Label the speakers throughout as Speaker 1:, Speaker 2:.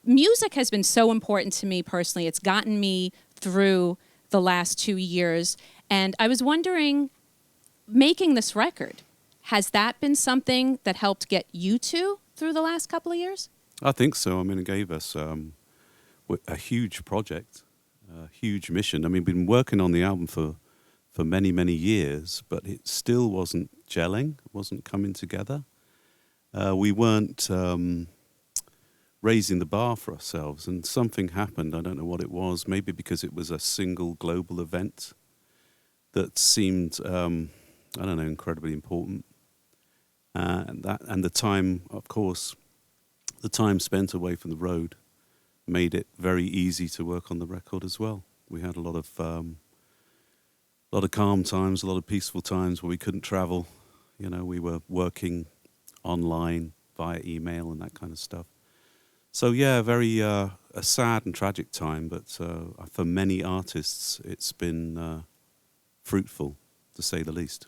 Speaker 1: music has been so important to me personally. It's gotten me through the last 2 years. And I was wondering, making this record, has that been something that helped get you two through the last couple of years?
Speaker 2: I think so. I mean, it gave us a huge project, a huge mission. I mean, we've been working on the album for many, many years, but it still wasn't gelling, wasn't coming together. We weren't raising the bar for ourselves, and something happened. I don't know what it was. Maybe because it was a single global event that seemed, incredibly important. And the time, of course, the time spent away from the road made it very easy to work on the record as well. We had a lot of calm times, a lot of peaceful times where we couldn't travel. You know, we were working online via email and that kind of stuff. So yeah, very a sad and tragic time, but for many artists, it's been fruitful, to say the least.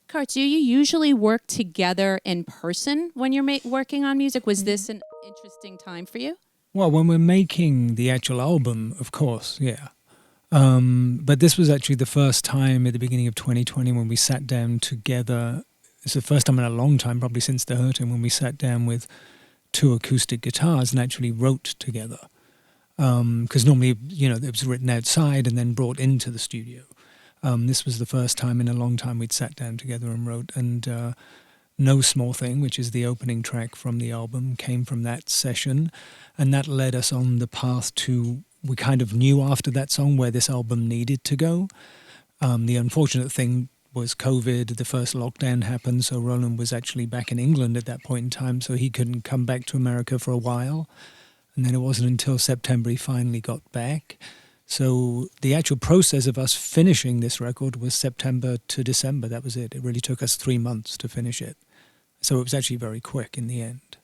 Speaker 1: Curt, do you usually work together in person when you're working on music? Was this an interesting time for you?
Speaker 3: Well, when we're making the actual album, of course, yeah. But this was actually the first time at the beginning of 2020 when we sat down together. It's the first time in a long time, probably since The Hurting, when we sat down with 2 acoustic guitars and actually wrote together. Because normally, it was written outside and then brought into the studio. This was the first time in a long time we'd sat down together and wrote. And No Small Thing, which is the opening track from the album, came from that session. And that led us on the path to, we kind of knew after that song where this album needed to go. The unfortunate thing was COVID, the first lockdown happened, so Roland was actually back in England at that point in time, so he couldn't come back to America for a while. And then it wasn't until September he finally got back. So the actual process of us finishing this record was September to December. That was it. It really took us 3 months to finish it. So it was actually very quick in the end.